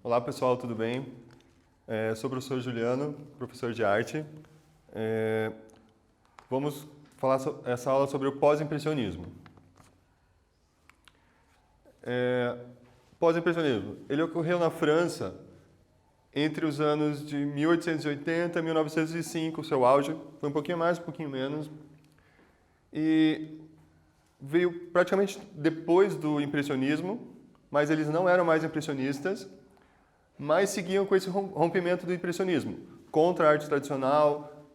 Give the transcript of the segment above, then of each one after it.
Olá pessoal, tudo bem? Sou o professor Juliano, professor de arte. Vamos falar essa aula sobre o pós-impressionismo. Pós-impressionismo, ele ocorreu na França entre os anos de 1880 e 1905, o seu auge. Foi um pouquinho mais, um pouquinho menos. E veio praticamente depois do impressionismo, mas eles não eram mais impressionistas, mas seguiam com esse rompimento do impressionismo, contra a arte tradicional,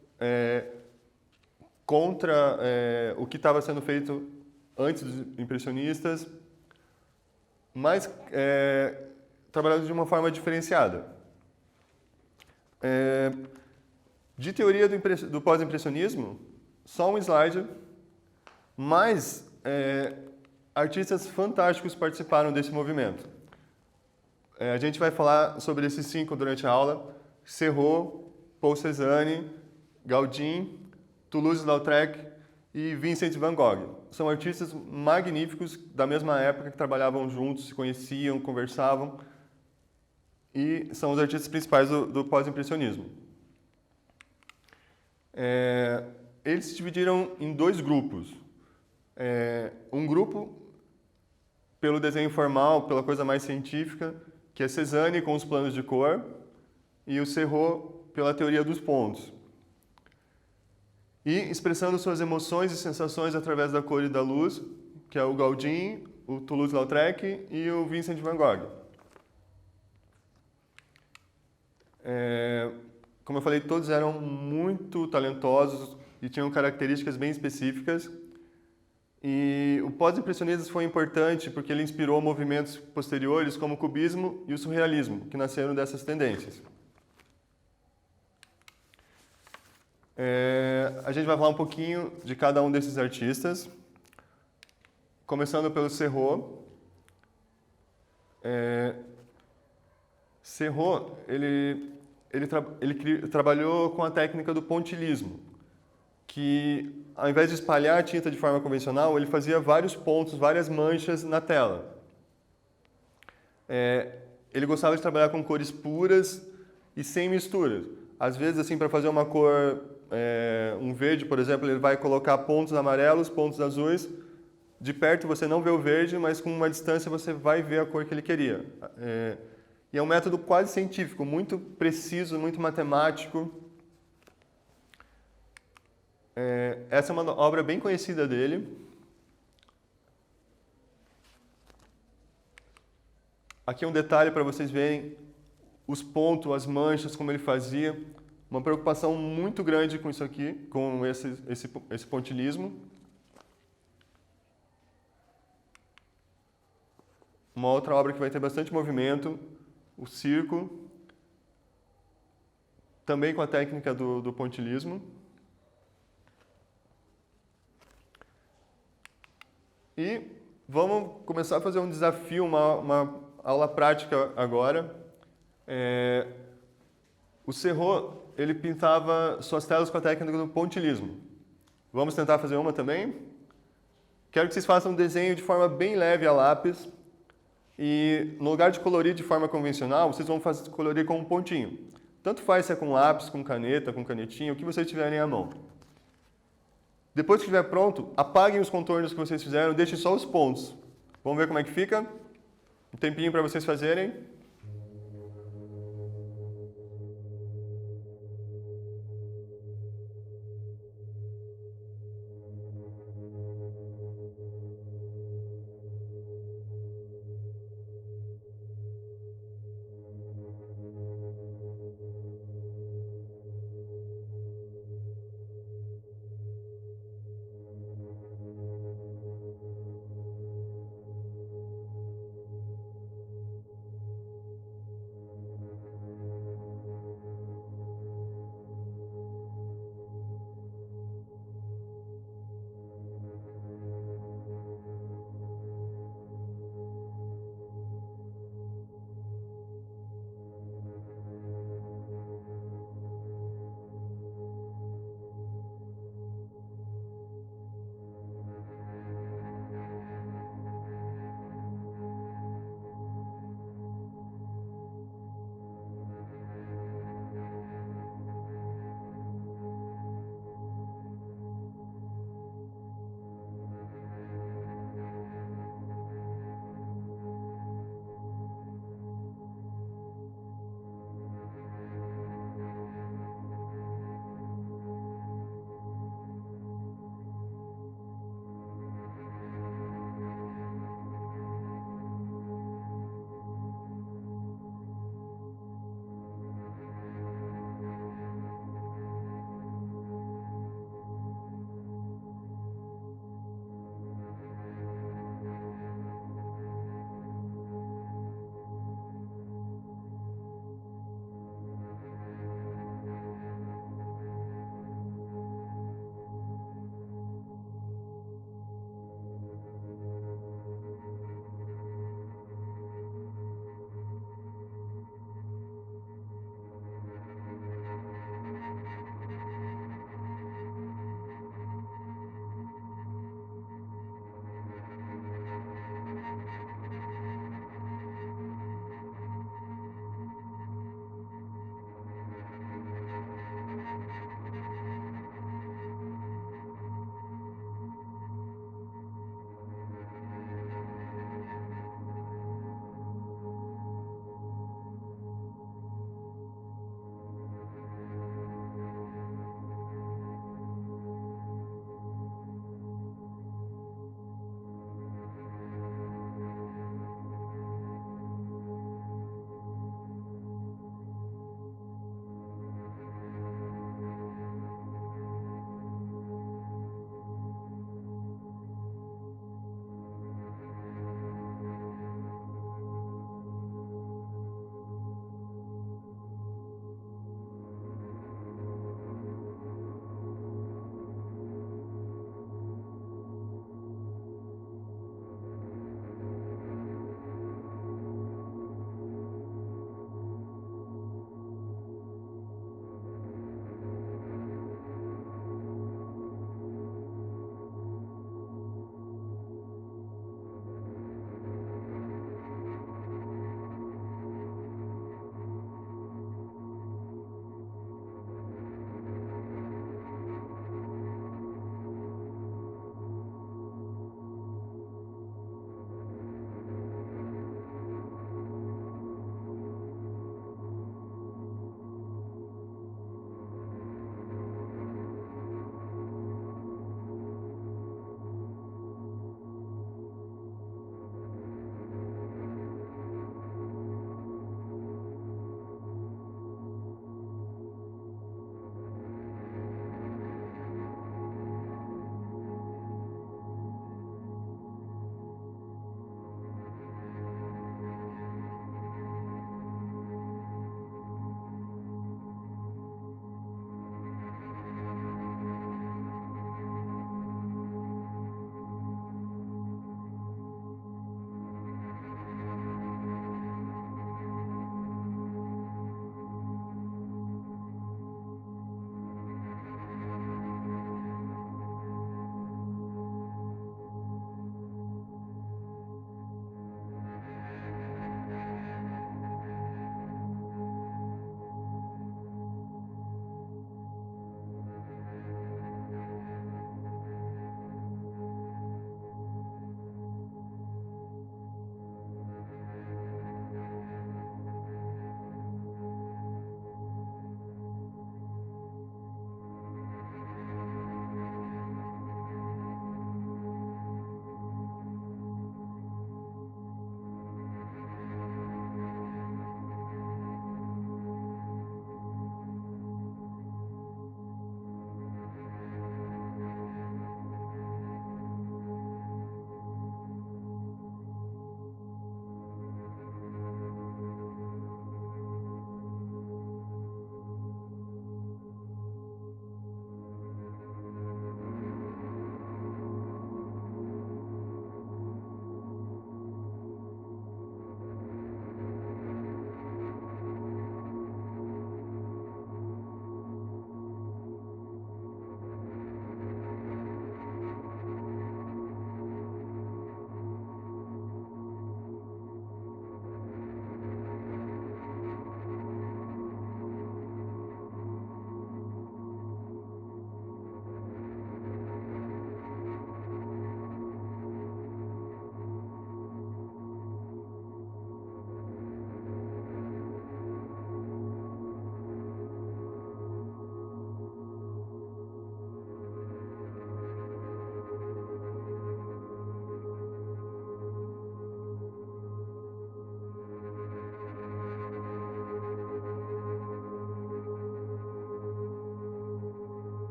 contra o que estava sendo feito antes dos impressionistas, mas trabalhando de uma forma diferenciada. De teoria do pós-impressionismo, só um slide, mas artistas fantásticos participaram desse movimento. A gente vai falar sobre esses 5 durante a aula: Serrault, Paul Cézanne, Gauguin, Toulouse-Lautrec e Vincent van Gogh. São artistas magníficos da mesma época, que trabalhavam juntos, se conheciam, conversavam, e são os artistas principais do pós-impressionismo. Eles se dividiram em 2 grupos. Um grupo pelo desenho formal, pela coisa mais científica, que é Cézanne com os planos de cor, e o Serrault pela teoria dos pontos. E expressando suas emoções e sensações através da cor e da luz, que é o Gauguin, o Toulouse-Lautrec e o Vincent van Gogh. Como eu falei, todos eram muito talentosos e tinham características bem específicas. E o pós-impressionismo foi importante porque ele inspirou movimentos posteriores como o cubismo e o surrealismo, que nasceram dessas tendências. A gente vai falar um pouquinho de cada um desses artistas, começando pelo Serrault. Serrault, ele trabalhou com a técnica do pontilhismo, que ao invés de espalhar a tinta de forma convencional, ele fazia vários pontos, várias manchas na tela. Ele gostava de trabalhar com cores puras e sem misturas. Às vezes, assim, para fazer uma cor, um verde, por exemplo, ele vai colocar pontos amarelos, pontos azuis. De perto você não vê o verde, mas com uma distância você vai ver a cor que ele queria. E é um método quase científico, muito preciso, muito matemático. Essa é uma obra bem conhecida dele. Aqui um detalhe para vocês verem os pontos, as manchas, como ele fazia. Uma preocupação muito grande com isso aqui, com esse pontilhismo. Uma outra obra que vai ter bastante movimento, o circo, também com a técnica do pontilhismo. E vamos começar a fazer um desafio, uma aula prática agora. O Serrault, ele pintava suas telas com a técnica do pontilhismo. Vamos tentar fazer uma também? Quero que vocês façam um desenho de forma bem leve a lápis. E no lugar de colorir de forma convencional, vocês vão colorir com um pontinho. Tanto faz se é com lápis, com caneta, com canetinha, o que vocês tiverem à mão. Depois que estiver pronto, apaguem os contornos que vocês fizeram, deixem só os pontos. Vamos ver como é que fica? Um tempinho para vocês fazerem.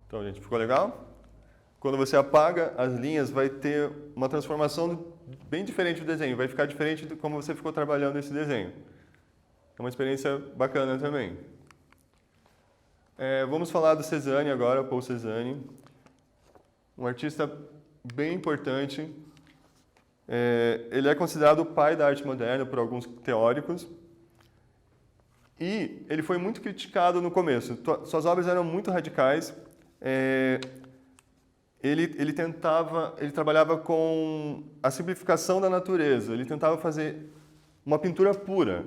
Então, gente, ficou legal? Quando você apaga as linhas, vai ter uma transformação bem diferente do desenho. Vai ficar diferente de como você ficou trabalhando esse desenho. É uma experiência bacana também. Vamos falar do Cézanne agora, Paul Cézanne. Um artista bem importante. Ele é considerado o pai da arte moderna por alguns teóricos. E ele foi muito criticado no começo. Suas obras eram muito radicais. Ele trabalhava com a simplificação da natureza. Ele tentava fazer uma pintura pura,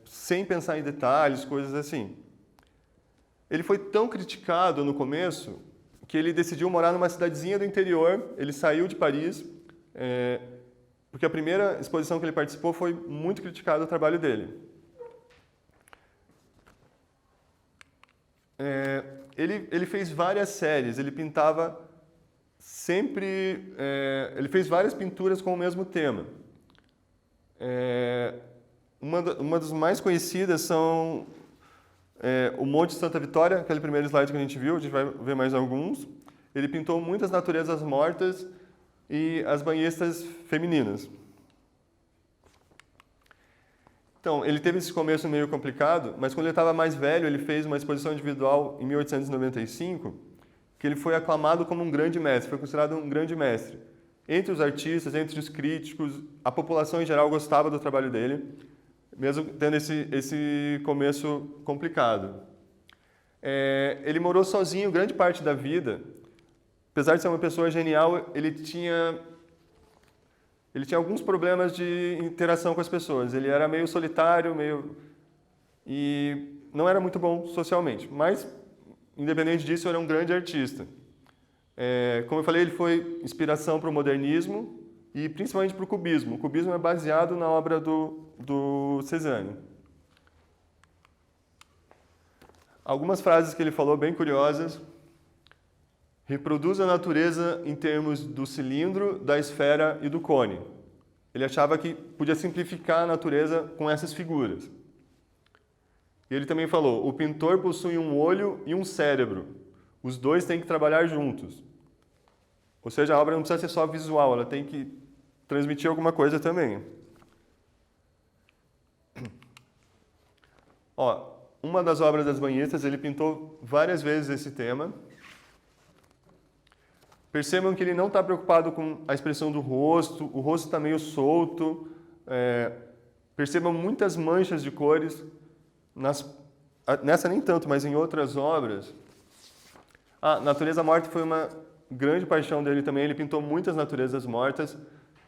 sem pensar em detalhes, coisas assim. Ele foi tão criticado no começo que ele decidiu morar numa cidadezinha do interior. Ele saiu de Paris, porque a primeira exposição que ele participou foi muito criticado o trabalho dele. Ele fez várias séries, ele pintava sempre... ele fez várias pinturas com o mesmo tema. Uma das mais conhecidas são o Monte Santa Vitória, aquele primeiro slide que a gente viu, a gente vai ver mais alguns. Ele pintou muitas naturezas mortas e as banhistas femininas. Então, ele teve esse começo meio complicado, mas quando ele estava mais velho, ele fez uma exposição individual em 1895, que ele foi aclamado como um grande mestre, foi considerado um grande mestre. Entre os artistas, entre os críticos, a população em geral gostava do trabalho dele, mesmo tendo esse começo complicado. Ele morou sozinho grande parte da vida. Apesar de ser uma pessoa genial, ele tinha alguns problemas de interação com as pessoas. Ele era meio solitário, e não era muito bom socialmente. Mas, independente disso, ele era um grande artista. Como eu falei, ele foi inspiração para o modernismo e principalmente para o cubismo. O cubismo é baseado na obra do Cézanne. Algumas frases que ele falou bem curiosas. Reproduz a natureza em termos do cilindro, da esfera e do cone. Ele achava que podia simplificar a natureza com essas figuras. E ele também falou, o pintor possui um olho e um cérebro. Os dois têm que trabalhar juntos. Ou seja, a obra não precisa ser só visual, ela tem que transmitir alguma coisa também. Uma das obras das banhistas, ele pintou várias vezes esse tema. Percebam que ele não está preocupado com a expressão do rosto, o rosto está meio solto. Percebam muitas manchas de cores, nessa nem tanto, mas em outras obras. A natureza morta foi uma grande paixão dele também, ele pintou muitas naturezas mortas.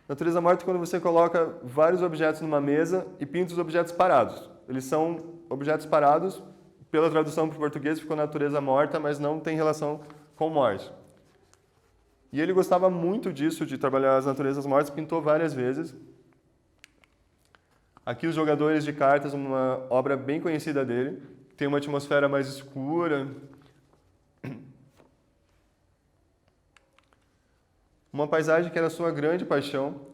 Natureza morta é quando você coloca vários objetos numa mesa e pinta os objetos parados. Eles são objetos parados, pela tradução para o português ficou natureza morta, mas não tem relação com morte. E ele gostava muito disso, de trabalhar as naturezas mortas, pintou várias vezes. Aqui os jogadores de cartas, uma obra bem conhecida dele, tem uma atmosfera mais escura. Uma paisagem que era a sua grande paixão.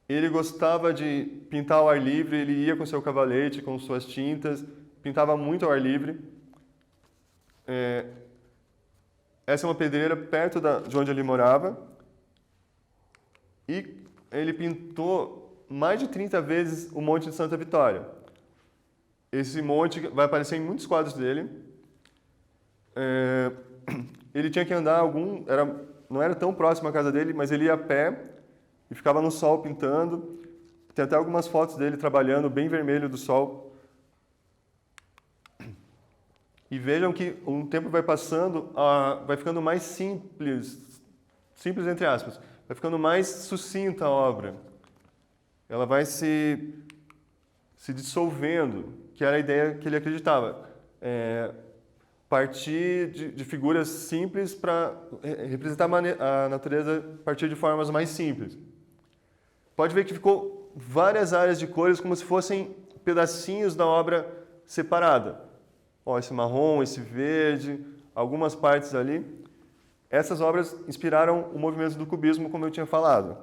Ele gostava de pintar ao ar livre, ele ia com seu cavalete, com suas tintas, pintava muito ao ar livre. Essa é uma pedreira perto de onde ele morava. E ele pintou mais de 30 vezes o Monte de Santa Vitória. Esse monte vai aparecer em muitos quadros dele. Ele tinha que andar não era tão próximo à casa dele, mas ele ia a pé e ficava no sol pintando. Tem até algumas fotos dele trabalhando bem vermelho do sol. E vejam que o tempo vai passando, vai ficando mais simples entre aspas, vai ficando mais sucinta a obra. Ela vai se dissolvendo, que era a ideia que ele acreditava. Partir de figuras simples para representar a natureza a partir de formas mais simples. Pode ver que ficou várias áreas de cores como se fossem pedacinhos da obra separada. Esse marrom, esse verde, algumas partes ali. Essas obras inspiraram o movimento do cubismo, como eu tinha falado.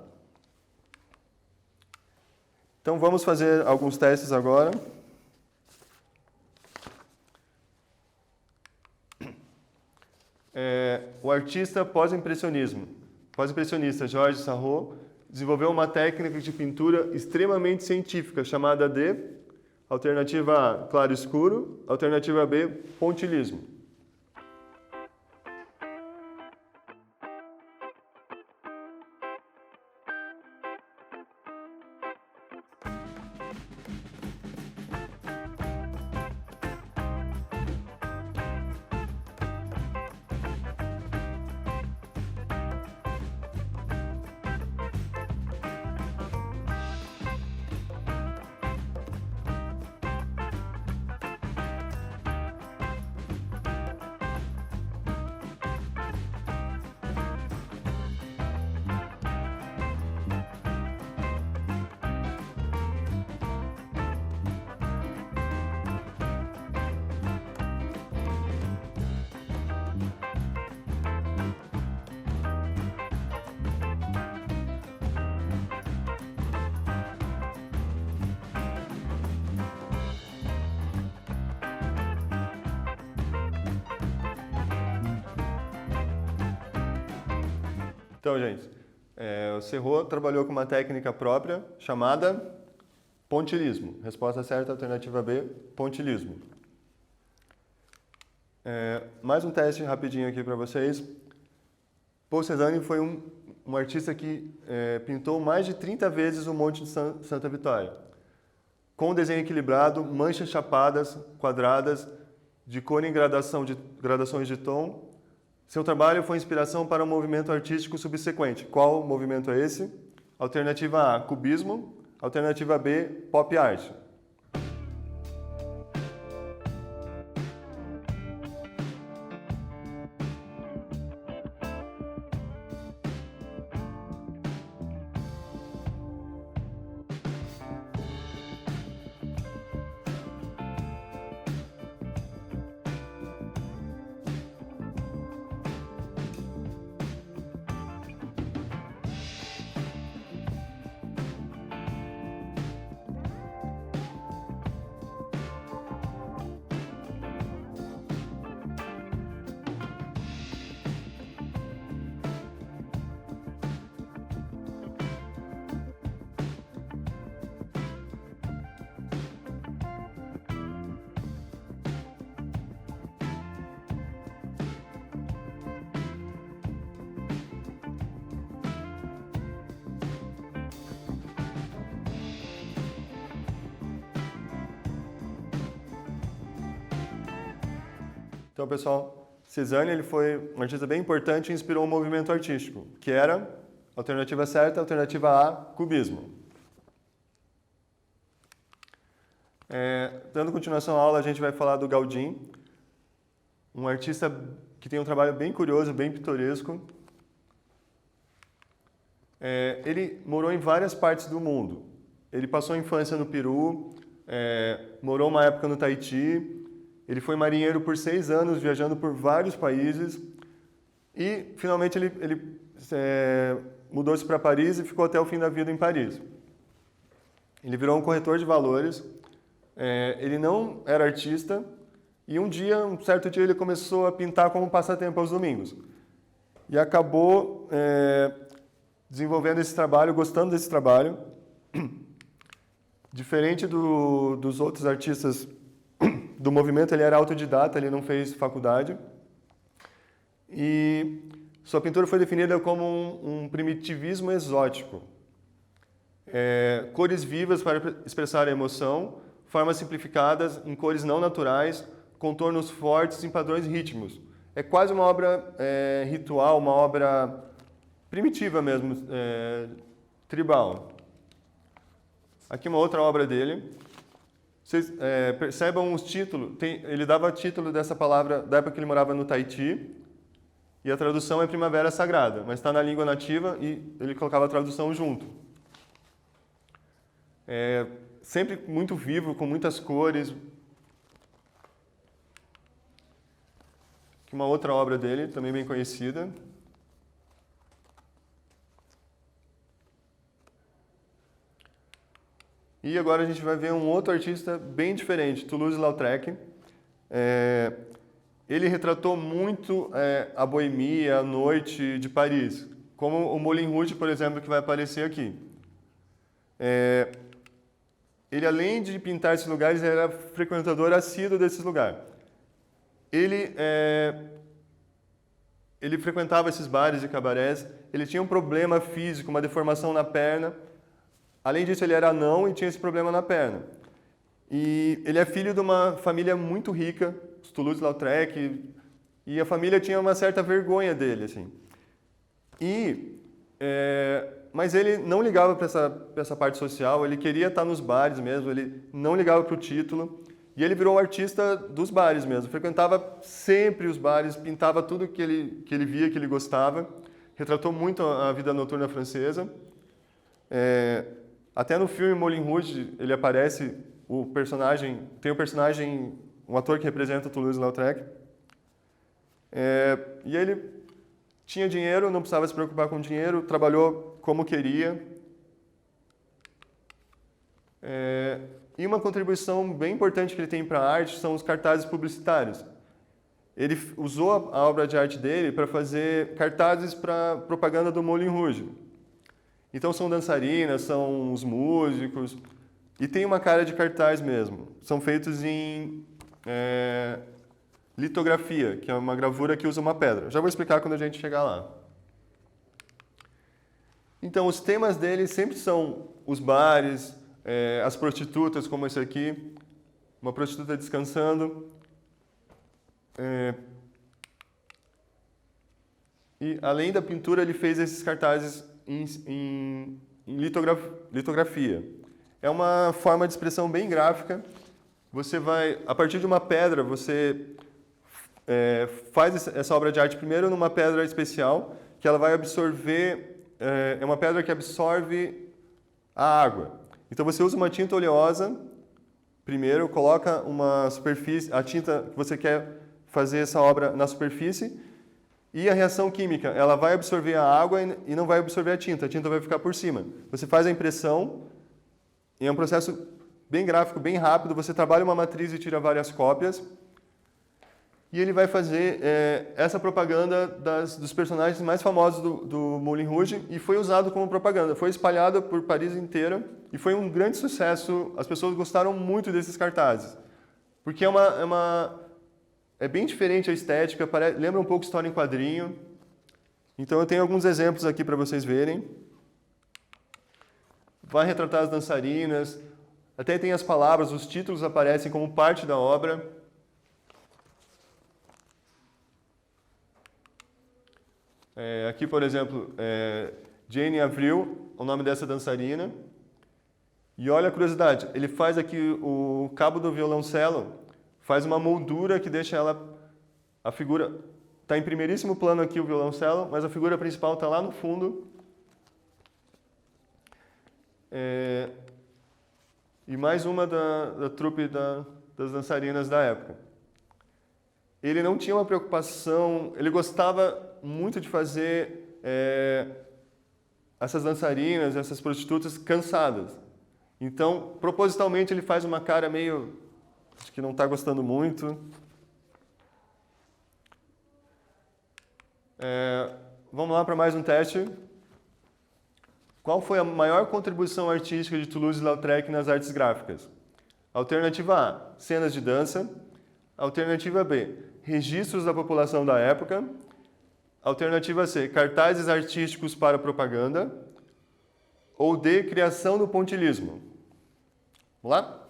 Então vamos fazer alguns testes agora. o artista pós-impressionista Georges Sarraut desenvolveu uma técnica de pintura extremamente científica chamada de alternativa A, claro-escuro, alternativa B, pontilhismo. Então, gente, o Sarraut trabalhou com uma técnica própria chamada pontilhismo. Resposta certa, alternativa B, pontilhismo. Mais um teste rapidinho aqui para vocês. Paul Cézanne foi um artista que pintou mais de 30 vezes o Monte de Santa Vitória, com desenho equilibrado, manchas chapadas, quadradas, de cor em gradações de tom. Seu trabalho foi inspiração para um movimento artístico subsequente. Qual movimento é esse? Alternativa A, cubismo. Alternativa B, pop art. Então, pessoal, Cézanne ele foi um artista bem importante e inspirou um movimento artístico, que era, alternativa certa, alternativa A, cubismo. Dando continuação à aula, a gente vai falar do Gaudí, um artista que tem um trabalho bem curioso, bem pitoresco. Ele morou em várias partes do mundo. Ele passou a infância no Peru, morou uma época no Tahiti. Ele foi marinheiro por 6 anos, viajando por vários países. E, finalmente, ele mudou-se para Paris e ficou até o fim da vida em Paris. Ele virou um corretor de valores. Ele não era artista. E um certo dia, ele começou a pintar como passatempo aos domingos. E acabou desenvolvendo esse trabalho, gostando desse trabalho. Diferente dos outros artistas do movimento, ele era autodidata, ele não fez faculdade. E sua pintura foi definida como um primitivismo exótico. Cores vivas para expressar a emoção, formas simplificadas em cores não naturais, contornos fortes em padrões rítmicos. É quase uma obra ritual, uma obra primitiva mesmo, tribal. Aqui uma outra obra dele. Vocês percebam os títulos. Ele dava título dessa palavra da época que ele morava no Tahiti. E a tradução é Primavera Sagrada, mas está na língua nativa e ele colocava a tradução junto. Sempre muito vivo, com muitas cores. Aqui uma outra obra dele, também bem conhecida. E agora a gente vai ver um outro artista bem diferente, Toulouse-Lautrec. ele retratou muito a boemia, a noite de Paris, como o Moulin Rouge, por exemplo, que vai aparecer aqui. Ele, além de pintar esses lugares, era frequentador assíduo desses lugares. Ele frequentava esses bares e cabarés, ele tinha um problema físico, uma deformação na perna. Além disso, ele era anão e tinha esse problema na perna. E ele é filho de uma família muito rica, os Toulouse-Lautrec, e a família tinha uma certa vergonha dele, assim. Mas ele não ligava para essa parte social, ele queria estar nos bares mesmo, ele não ligava para o título, e ele virou um artista dos bares mesmo, frequentava sempre os bares, pintava tudo que ele via, que ele gostava, retratou muito a vida noturna francesa. Até no filme Moulin Rouge, ele aparece, tem o personagem, um ator que representa o Toulouse-Lautrec, e ele tinha dinheiro, não precisava se preocupar com dinheiro, trabalhou como queria. E uma contribuição bem importante que ele tem para a arte são os cartazes publicitários. Ele usou a obra de arte dele para fazer cartazes para propaganda do Moulin Rouge. Então são dançarinas, são os músicos, e tem uma cara de cartaz mesmo. São feitos em litografia, que é uma gravura que usa uma pedra. Já vou explicar quando a gente chegar lá. Então, os temas dele sempre são os bares, as prostitutas, como esse aqui, uma prostituta descansando. E, além da pintura, ele fez esses cartazes em litografia. É uma forma de expressão bem gráfica. Você vai, a partir de uma pedra, você faz essa obra de arte primeiro numa pedra especial, que ela vai absorver, é uma pedra que absorve a água. Então você usa uma tinta oleosa, primeiro, coloca uma superfície, a tinta que você quer fazer essa obra na superfície, e a reação química, ela vai absorver a água e não vai absorver a tinta vai ficar por cima. Você faz a impressão, e é um processo bem gráfico, bem rápido, você trabalha uma matriz e tira várias cópias, e ele vai fazer essa propaganda dos personagens mais famosos do Moulin Rouge, e foi usado como propaganda. Foi espalhada por Paris inteira, e foi um grande sucesso. As pessoas gostaram muito desses cartazes, porque é bem diferente a estética, lembra um pouco história em quadrinho. Então eu tenho alguns exemplos aqui para vocês verem. Vai retratar as dançarinas, até tem as palavras, os títulos aparecem como parte da obra. Aqui, por exemplo, Jane Avril, o nome dessa dançarina. E olha a curiosidade, ele faz aqui o cabo do violoncelo, faz uma moldura que deixa a figura... Está em primeiríssimo plano aqui o violoncelo, mas a figura principal está lá no fundo. E mais uma da trupe das dançarinas da época. Ele não tinha uma preocupação, ele gostava muito de fazer essas dançarinas, essas prostitutas cansadas. Então, propositalmente, ele faz uma cara meio... acho que não está gostando muito. Vamos lá para mais um teste. Qual foi a maior contribuição artística de Toulouse-Lautrec nas artes gráficas? Alternativa A, cenas de dança. Alternativa B, registros da população da época. Alternativa C, cartazes artísticos para propaganda. Ou D, criação do pontilhismo. Vamos lá?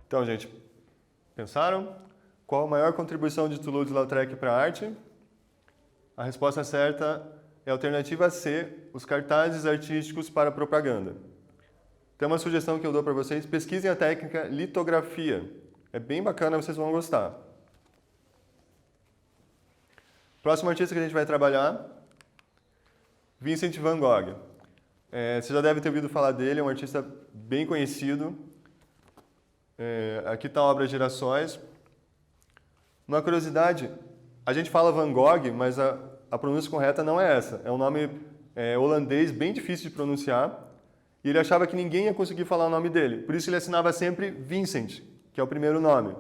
Então, gente, pensaram? Qual a maior contribuição de Toulouse-Lautrec para a arte? A resposta certa é a alternativa C, os cartazes artísticos para propaganda. Tem uma sugestão que eu dou para vocês, pesquisem a técnica litografia. É bem bacana, vocês vão gostar. Próximo artista que a gente vai trabalhar, Vincent van Gogh. Você já deve ter ouvido falar dele, é um artista bem conhecido. Aqui está a obra Girassóis. Uma curiosidade, a gente fala Van Gogh, mas a pronúncia correta não é essa. É um nome holandês bem difícil de pronunciar. E ele achava que ninguém ia conseguir falar o nome dele. Por isso ele assinava sempre Vincent, que é o primeiro nome.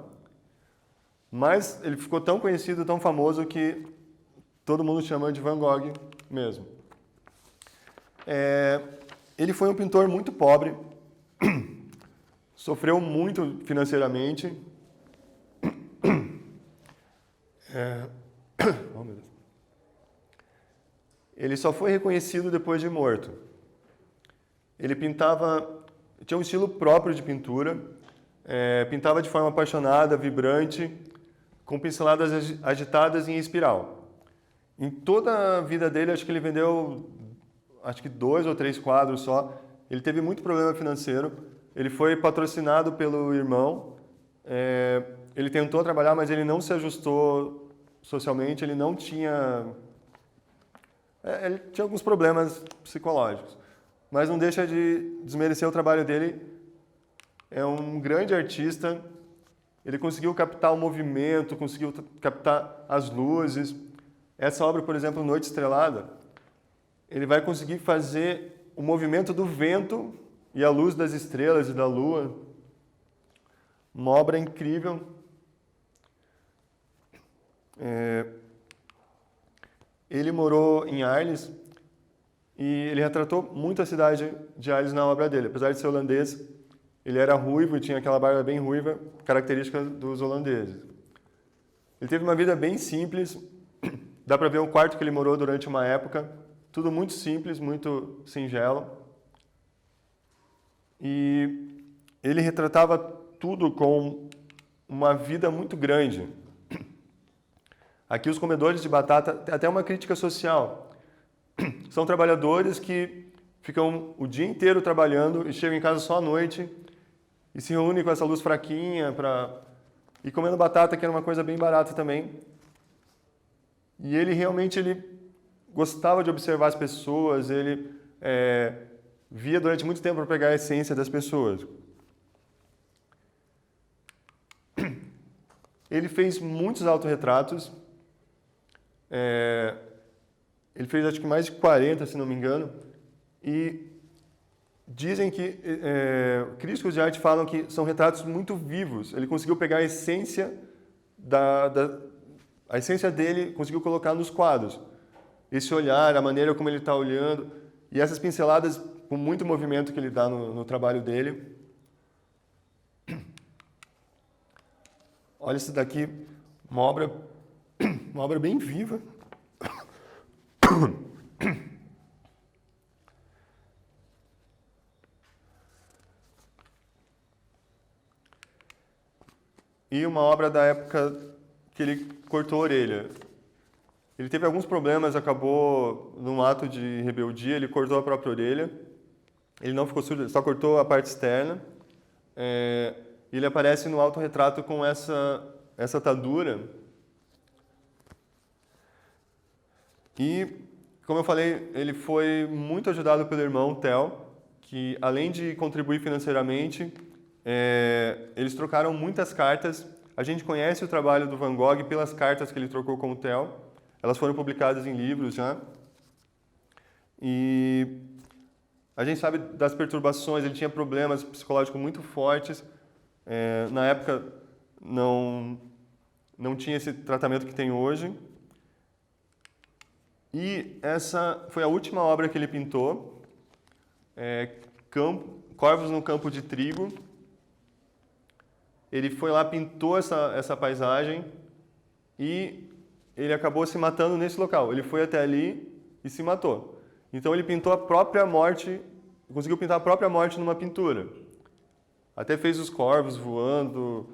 Mas ele ficou tão conhecido, tão famoso, que todo mundo chama de Van Gogh mesmo. Ele foi um pintor muito pobre, sofreu muito financeiramente. Oh, meu Deus. Ele só foi reconhecido depois de morto. Ele tinha um estilo próprio de pintura, pintava de forma apaixonada, vibrante, com pinceladas agitadas em espiral. Em toda a vida dele, acho que ele vendeu 2 ou 3 quadros só. Ele teve muito problema financeiro. Ele foi patrocinado pelo irmão. Ele tentou trabalhar, mas ele não se ajustou socialmente. Ele não tinha... ele tinha alguns problemas psicológicos. Mas não deixa de desmerecer o trabalho dele. É um grande artista. Ele conseguiu captar o movimento, conseguiu captar as luzes. Essa obra, por exemplo, Noite Estrelada, ele vai conseguir fazer o movimento do vento e a luz das estrelas e da lua. Uma obra incrível. Ele morou em Arles e ele retratou muito a cidade de Arles na obra dele. Apesar de ser holandês, ele era ruivo e tinha aquela barba bem ruiva, característica dos holandeses. Ele teve uma vida bem simples. Dá para ver o quarto que ele morou durante uma época. Tudo muito simples, muito singelo. E ele retratava tudo com uma vida muito grande. Aqui os comedores de batata, tem até uma crítica social. São trabalhadores que ficam o dia inteiro trabalhando e chegam em casa só à noite e se reúnem com essa luz fraquinha e comendo batata, que era uma coisa bem barata também. E ele realmente gostava de observar as pessoas, ele via durante muito tempo para pegar a essência das pessoas. Ele fez muitos autorretratos. Ele fez acho que mais de 40, se não me engano. E dizem que críticos de arte falam que são retratos muito vivos. Ele conseguiu pegar a essência a essência dele, conseguiu colocar nos quadros. Esse olhar, a maneira como ele está olhando, e essas pinceladas com muito movimento que ele dá no trabalho dele. Olha isso daqui, uma obra bem viva. E uma obra da época que ele cortou a orelha. Ele teve alguns problemas, acabou, num ato de rebeldia, ele cortou a própria orelha. Ele não ficou surdo, só cortou a parte externa. Ele aparece no autorretrato com essa atadura. E, como eu falei, ele foi muito ajudado pelo irmão Theo, que além de contribuir financeiramente, eles trocaram muitas cartas. A gente conhece o trabalho do Van Gogh pelas cartas que ele trocou com o Theo. Elas foram publicadas em livros já. E a gente sabe das perturbações, ele tinha problemas psicológicos muito fortes. Na época não tinha esse tratamento que tem hoje. E essa foi a última obra que ele pintou, Corvos no Campo de Trigo. Ele foi lá, pintou essa paisagem e ele acabou se matando nesse local. Ele foi até ali e se matou. Então ele pintou a própria morte, conseguiu pintar a própria morte numa pintura. Até fez os corvos voando.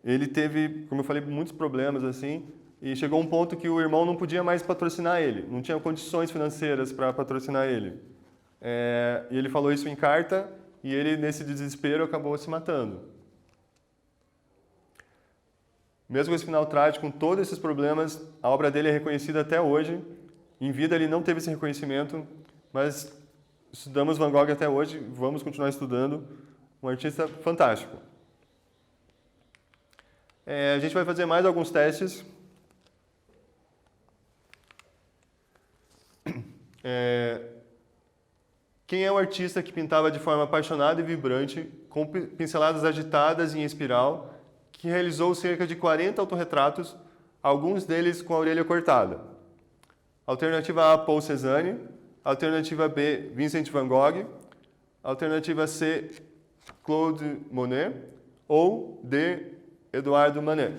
Ele teve, como eu falei, muitos problemas assim, e chegou um ponto que o irmão não podia mais patrocinar ele, não tinha condições financeiras para patrocinar ele. E ele falou isso em carta, e ele, nesse desespero, acabou se matando. Mesmo com esse final trágico, com todos esses problemas, a obra dele é reconhecida até hoje. Em vida ele não teve esse reconhecimento, mas estudamos Van Gogh até hoje, vamos continuar estudando. Um artista fantástico. A gente vai fazer mais alguns testes. Quem é o artista que pintava de forma apaixonada e vibrante, com pinceladas agitadas e em espiral, que realizou cerca de 40 autorretratos, alguns deles com a orelha cortada? Alternativa A, Paul Cézanne. Alternativa B, Vincent van Gogh. Alternativa C, Claude Monet. Ou D, Eduardo Manet.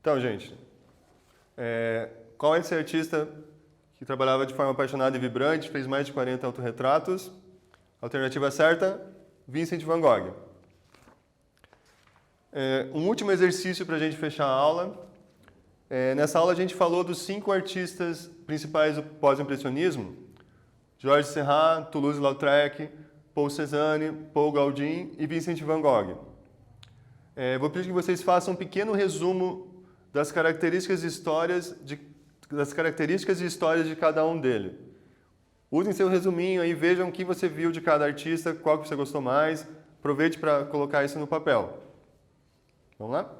Então, gente, qual é esse artista que trabalhava de forma apaixonada e vibrante, fez mais de 40 autorretratos? Alternativa certa, Vincent van Gogh. Um último exercício para a gente fechar a aula. Nessa aula a gente falou dos 5 artistas principais do pós-impressionismo: Georges Seurat, Toulouse-Lautrec, Paul Cézanne, Paul Gauguin e Vincent van Gogh. Vou pedir que vocês façam um pequeno resumo das características e histórias de cada um deles. Usem seu resuminho aí, vejam o que você viu de cada artista, qual que você gostou mais. Aproveite para colocar isso no papel. Vamos lá?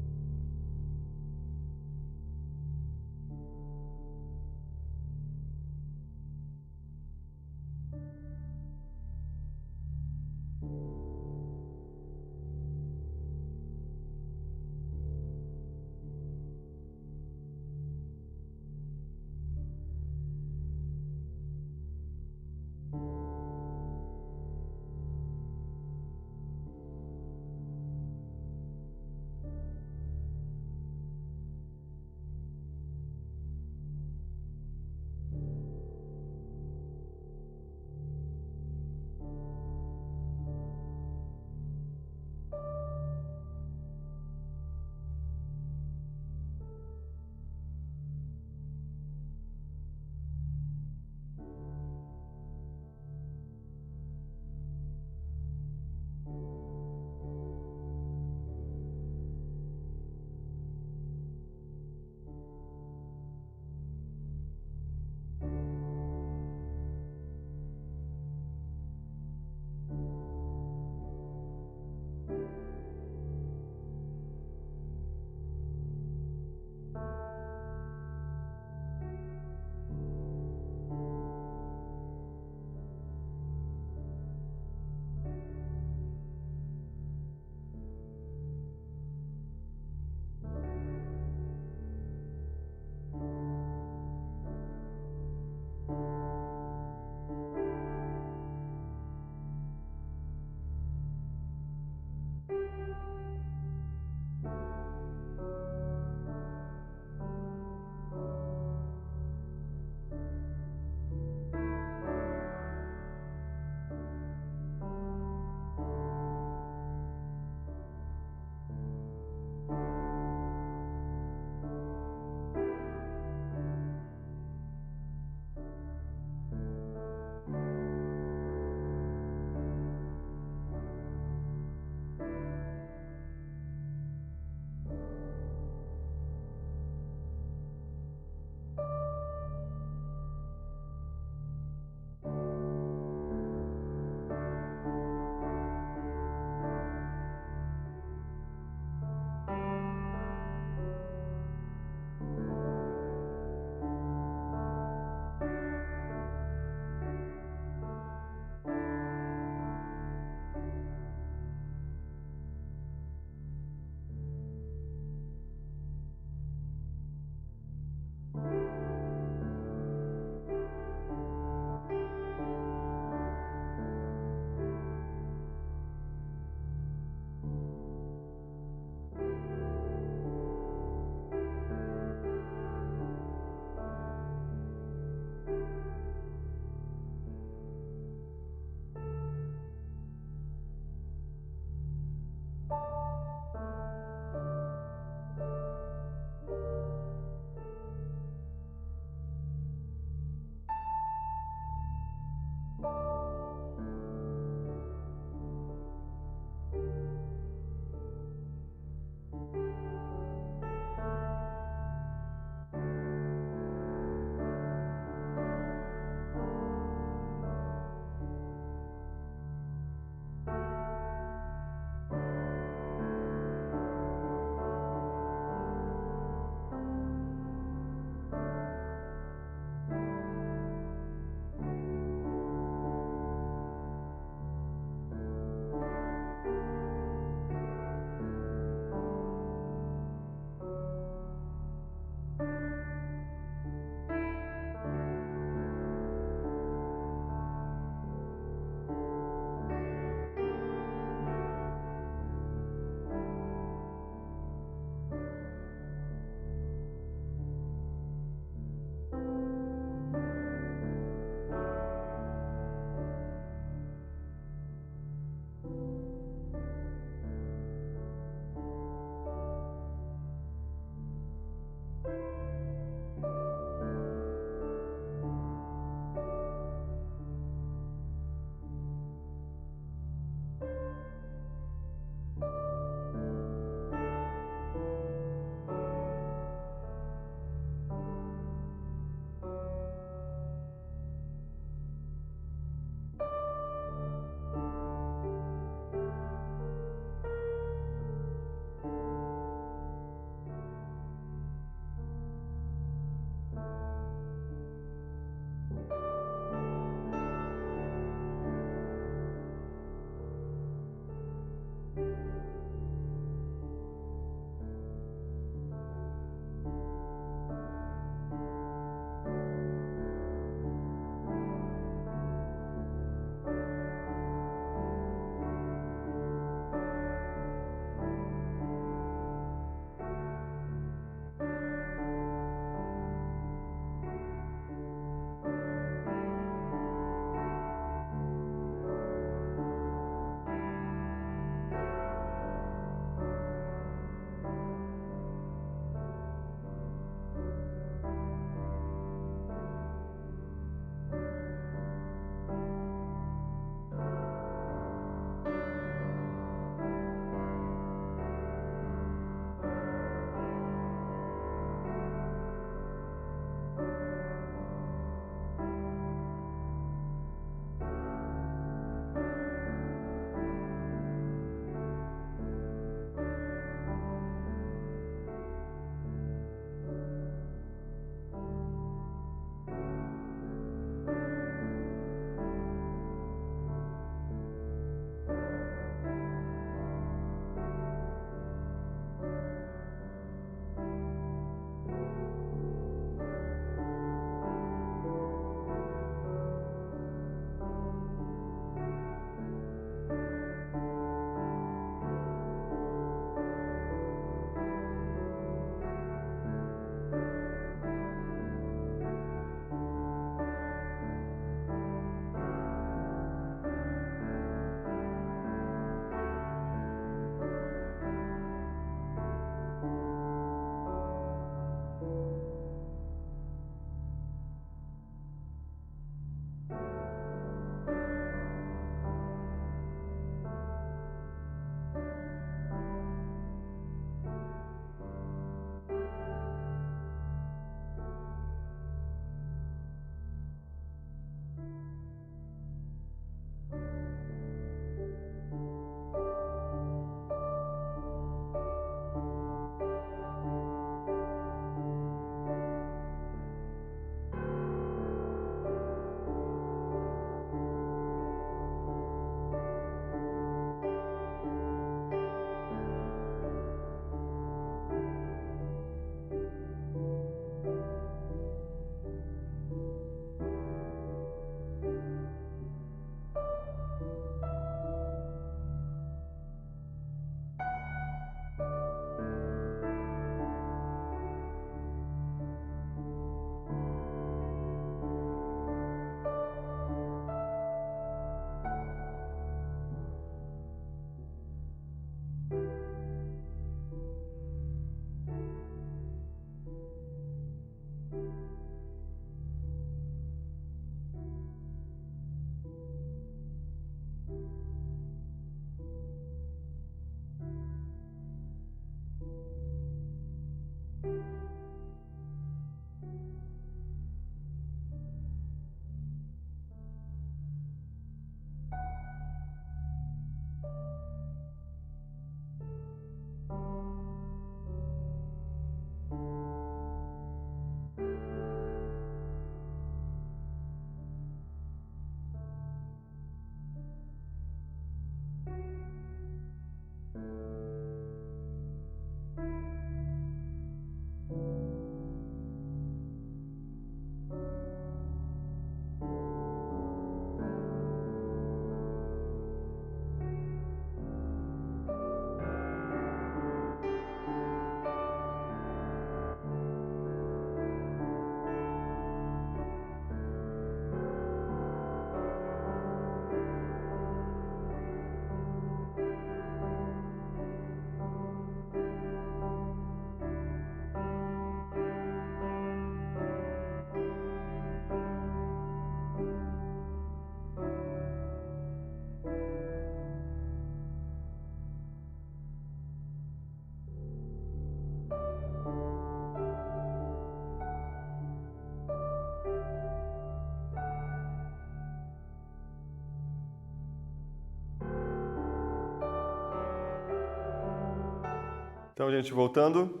Então, gente, voltando,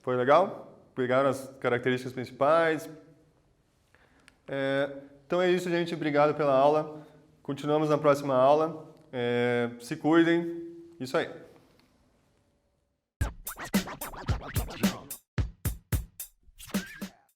foi legal? Pegaram as características principais. Então é isso, gente. Obrigado pela aula. Continuamos na próxima aula. Se cuidem. Isso aí.